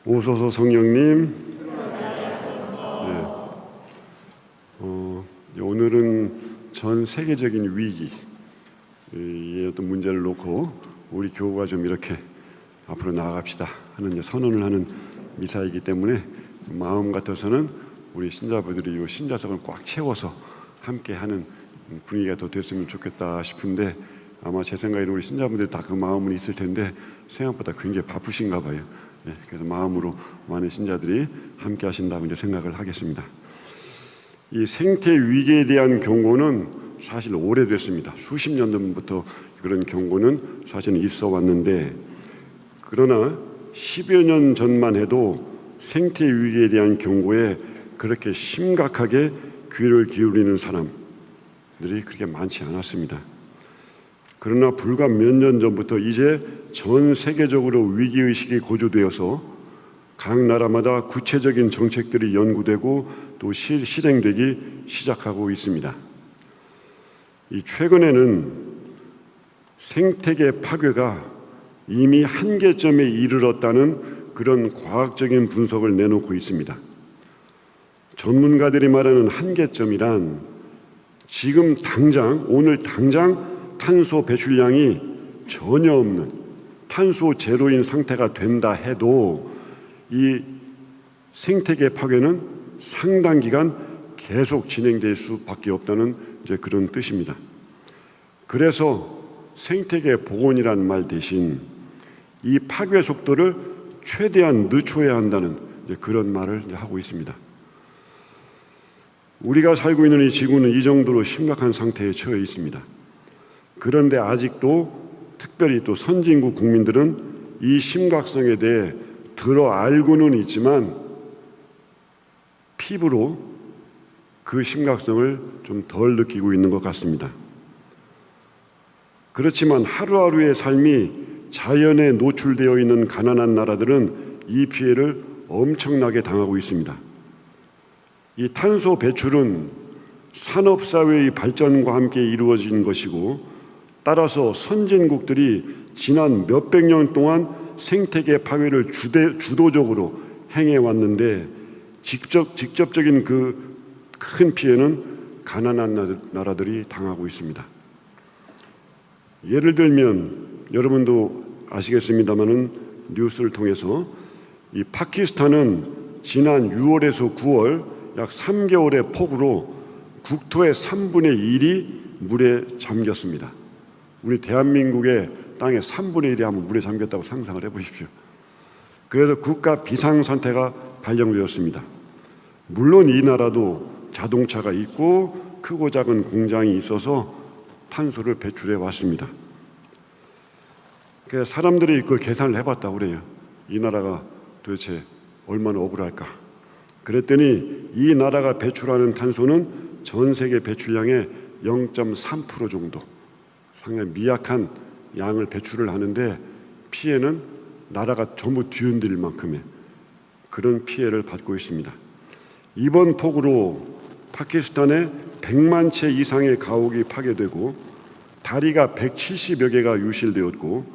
오소서 성령님. 오늘은 전 세계적인 위기의 어떤 문제를 놓고 우리 교우가 좀 이렇게 앞으로 나아갑시다 하는 선언을 하는 미사이기 때문에 마음 같아서는 우리 신자분들이 이 신자석을 꽉 채워서 함께하는 분위기가 더 됐으면 좋겠다 싶은데, 아마 제 생각에는 우리 신자분들이 다 그 마음은 있을 텐데 생각보다 굉장히 바쁘신가 봐요. 그래서 마음으로 많은 신자들이 함께 하신다고 이제 생각을 하겠습니다. 이 생태 위기에 대한 경고는 사실 오래됐습니다. 수십 년 전부터 그런 경고는 사실은 있어 왔는데, 그러나 10여 년 전만 해도 생태 위기에 대한 경고에 그렇게 심각하게 귀를 기울이는 사람들이 그렇게 많지 않았습니다. 그러나 불과 몇 년 전부터 이제 전 세계적으로 위기의식이 고조되어서 각 나라마다 구체적인 정책들이 연구되고 또 실행되기 시작하고 있습니다. 최근에는 생태계 파괴가 이미 한계점에 이르렀다는 그런 과학적인 분석을 내놓고 있습니다. 전문가들이 말하는 한계점이란 지금 당장, 오늘 당장 탄소 배출량이 전혀 없는 탄소 제로인 상태가 된다 해도 이 생태계 파괴는 상당 기간 계속 진행될 수밖에 없다는 이제 그런 뜻입니다. 그래서 생태계 복원이라는 말 대신 이 파괴 속도를 최대한 늦춰야 한다는 그런 말을 하고 있습니다. 우리가 살고 있는 이 지구는 이 정도로 심각한 상태에 처해 있습니다. 그런데 아직도 특별히 또 선진국 국민들은 이 심각성에 대해 들어 알고는 있지만 피부로 그 심각성을 좀 덜 느끼고 있는 것 같습니다. 그렇지만 하루하루의 삶이 자연에 노출되어 있는 가난한 나라들은 이 피해를 엄청나게 당하고 있습니다. 이 탄소 배출은 산업사회의 발전과 함께 이루어진 것이고, 따라서 선진국들이 지난 몇백 년 동안 생태계 파괴를 주도적으로 행해왔는데 직접적인 그 큰 피해는 가난한 나라들이 당하고 있습니다. 예를 들면 여러분도 아시겠습니다마는 뉴스를 통해서 이 파키스탄은 지난 6월에서 9월 약 3개월의 폭우로 국토의 3분의 1이 물에 잠겼습니다. 우리 대한민국의 땅의 3분의 1이 한번 물에 잠겼다고 상상을 해보십시오. 그래서 국가 비상상태가 발령되었습니다. 물론 이 나라도 자동차가 있고 크고 작은 공장이 있어서 탄소를 배출해 왔습니다. 그래서 사람들이 그걸 계산을 해봤다고 그래요. 이 나라가 도대체 얼마나 억울할까. 그랬더니 이 나라가 배출하는 탄소는 전 세계 배출량의 0.3% 정도, 상당히 미약한 양을 배출을 하는데 피해는 나라가 전부 뒤흔들 만큼의 그런 피해를 받고 있습니다. 이번 폭우로 파키스탄에 100만 채 이상의 가옥이 파괴되고 다리가 170여 개가 유실되었고,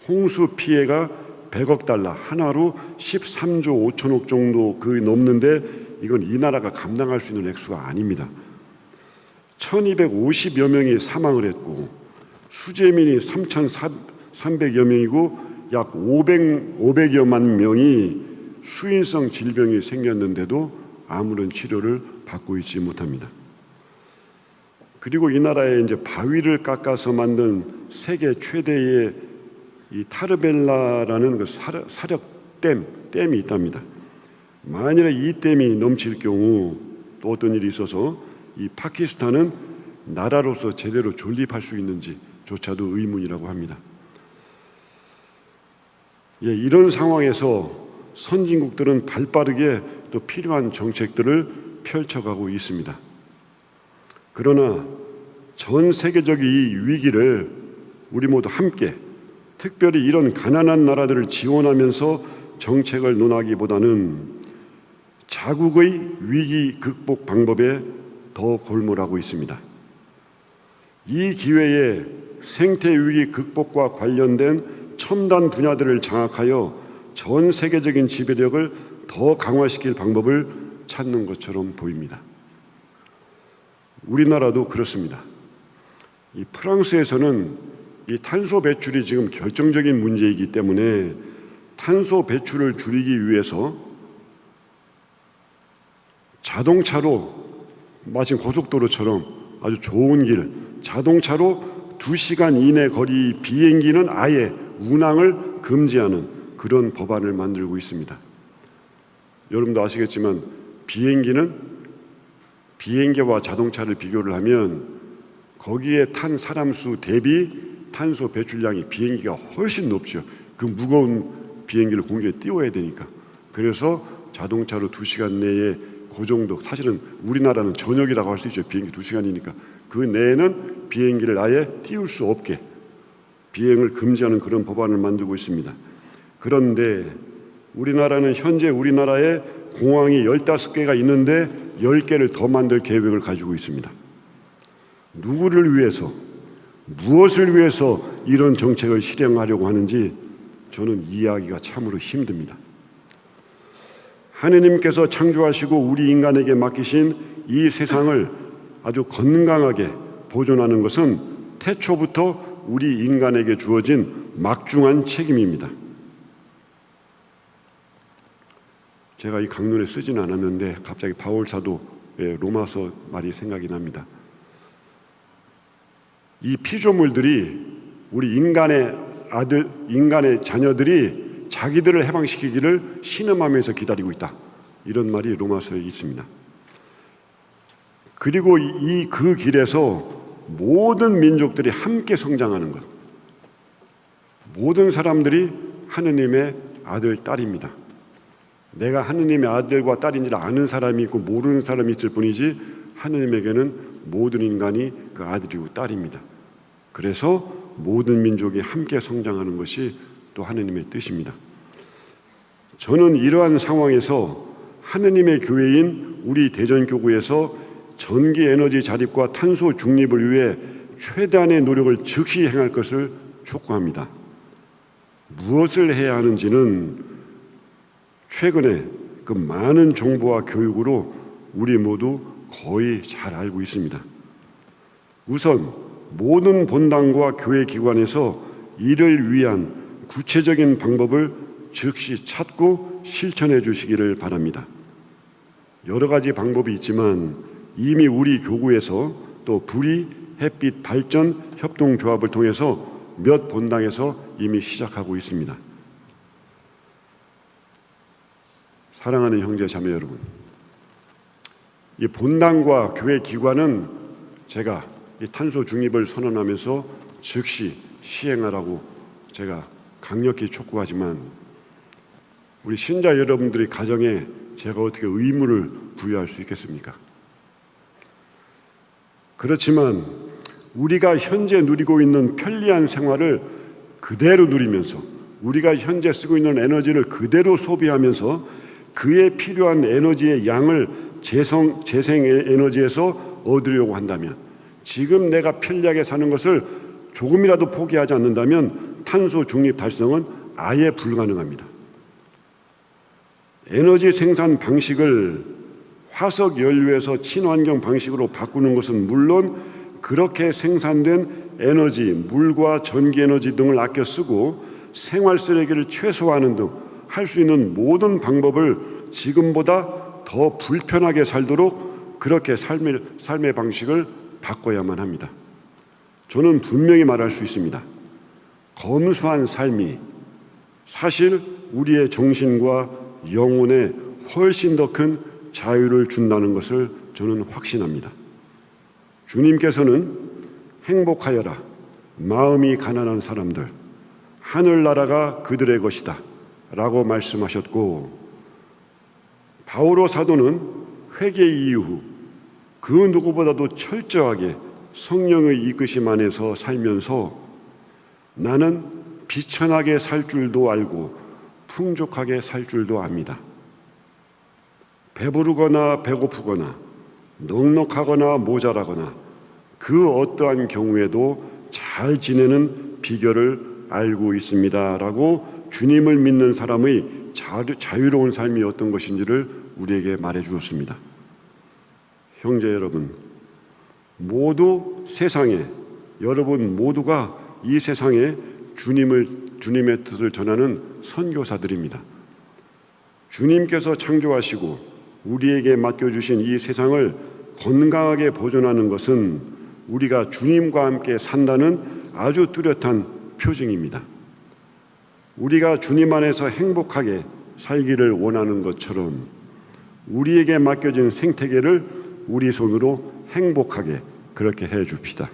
홍수 피해가 100억 달러, 하나로 13조 5천억 정도 넘는데 이건 이 나라가 감당할 수 있는 액수가 아닙니다. 1250여 명이 사망을 했고 수재민이 3300여 명이고 약 500여만 명이 수인성 질병이 생겼는데도 아무런 치료를 받고 있지 못합니다. 그리고 이 나라에 이제 바위를 깎아서 만든 세계 최대의 이 타르벨라라는 그 사력댐이 있답니다. 만일에 이 댐이 넘칠 경우 또 어떤 일이 있어서 이 파키스탄은 나라로서 제대로 존립할 수 있는지조차도 의문이라고 합니다. 이런 상황에서 선진국들은 발빠르게 또 필요한 정책들을 펼쳐가고 있습니다. 그러나 전 세계적 이 위기를 우리 모두 함께, 특별히 이런 가난한 나라들을 지원하면서 정책을 논하기보다는 자국의 위기 극복 방법에 더 골몰하고 있습니다. 이 기회에 생태 위기 극복과 관련된 첨단 분야들을 장악하여 전 세계적인 지배력을 더 강화시킬 방법을 찾는 것처럼 보입니다. 우리나라도 그렇습니다. 이 프랑스에서는 이 탄소 배출이 지금 결정적인 문제이기 때문에 탄소 배출을 줄이기 위해서 자동차로 마치 고속도로처럼 아주 좋은 길, 자동차로 2시간 이내 거리 비행기는 아예 운항을 금지하는 그런 법안을 만들고 있습니다. 여러분도 아시겠지만 비행기와 자동차를 비교를 하면 거기에 탄 사람 수 대비 탄소 배출량이 비행기가 훨씬 높죠. 그 무거운 비행기를 공중에 띄워야 되니까. 그래서 자동차로 2시간 내에 그 정도, 사실은 우리나라는 저녁이라고 할 수 있죠. 비행기 2시간이니까. 그 내에는 비행기를 아예 띄울 수 없게 비행을 금지하는 그런 법안을 만들고 있습니다. 그런데 우리나라는 현재 우리나라에 공항이 15개가 있는데 10개를 더 만들 계획을 가지고 있습니다. 누구를 위해서, 무엇을 위해서 이런 정책을 실행하려고 하는지 저는 이해하기가 참으로 힘듭니다. 하느님께서 창조하시고 우리 인간에게 맡기신 이 세상을 아주 건강하게 보존하는 것은 태초부터 우리 인간에게 주어진 막중한 책임입니다. 제가 이 강론에 쓰지는 않았는데 갑자기 바울 사도의 로마서 말이 생각이 납니다. 이 피조물들이 우리 인간의 자녀들이 자기들을 해방시키기를 신음하면서 기다리고 있다. 이런 말이 로마서에 있습니다. 그리고 그 길에서 모든 민족들이 함께 성장하는 것. 모든 사람들이 하느님의 아들, 딸입니다. 내가 하느님의 아들과 딸인지를 아는 사람이 있고 모르는 사람이 있을 뿐이지 하느님에게는 모든 인간이 그 아들이고 딸입니다. 그래서 모든 민족이 함께 성장하는 것이 또 하느님의 뜻입니다. 저는 이러한 상황에서 하느님의 교회인 우리 대전교구에서 전기에너지 자립과 탄소 중립을 위해 최대한의 노력을 즉시 행할 것을 촉구합니다. 무엇을 해야 하는지는 최근에 그 많은 정보와 교육으로 우리 모두 거의 잘 알고 있습니다. 우선 모든 본당과 교회 기관에서 이를 위한 구체적인 방법을 즉시 찾고 실천해 주시기를 바랍니다. 여러 가지 방법이 있지만 이미 우리 교구에서 또 불이 햇빛 발전 협동조합을 통해서 몇 본당에서 이미 시작하고 있습니다. 사랑하는 형제 자매 여러분, 이 본당과 교회 기관은 제가 이 탄소 중립을 선언하면서 즉시 시행하라고 제가 강력히 촉구하지만 우리 신자 여러분들의 가정에 제가 어떻게 의무를 부여할 수 있겠습니까? 그렇지만 우리가 현재 누리고 있는 편리한 생활을 그대로 누리면서 우리가 현재 쓰고 있는 에너지를 그대로 소비하면서 그에 필요한 에너지의 양을 재생 에너지에서 얻으려고 한다면, 지금 내가 편리하게 사는 것을 조금이라도 포기하지 않는다면 탄소 중립 달성은 아예 불가능합니다. 에너지 생산 방식을 화석 연료에서 친환경 방식으로 바꾸는 것은 물론 그렇게 생산된 에너지, 물과 전기 에너지 등을 아껴 쓰고 생활 쓰레기를 최소화하는 등 할 수 있는 모든 방법을 지금보다 더 불편하게 살도록 그렇게 삶의 방식을 바꿔야만 합니다. 저는 분명히 말할 수 있습니다. 검소한 삶이 사실 우리의 정신과 영혼에 훨씬 더 큰 자유를 준다는 것을 저는 확신합니다. 주님께서는 행복하여라 마음이 가난한 사람들, 하늘나라가 그들의 것이다 라고 말씀하셨고, 바오로 사도는 회개 이후 그 누구보다도 철저하게 성령의 이끄심 안에서 살면서 나는 비천하게 살 줄도 알고 풍족하게 살 줄도 압니다. 배부르거나 배고프거나 넉넉하거나 모자라거나 그 어떠한 경우에도 잘 지내는 비결을 알고 있습니다 라고 주님을 믿는 사람의 자유로운 삶이 어떤 것인지를 우리에게 말해 주었습니다. 형제 여러분, 모두 세상에, 여러분 모두가 이 세상에 주님의 뜻을 전하는 선교사들입니다. 주님께서 창조하시고 우리에게 맡겨주신 이 세상을 건강하게 보존하는 것은 우리가 주님과 함께 산다는 아주 뚜렷한 표징입니다. 우리가 주님 안에서 행복하게 살기를 원하는 것처럼 우리에게 맡겨진 생태계를 우리 손으로 행복하게 그렇게 해 줍시다.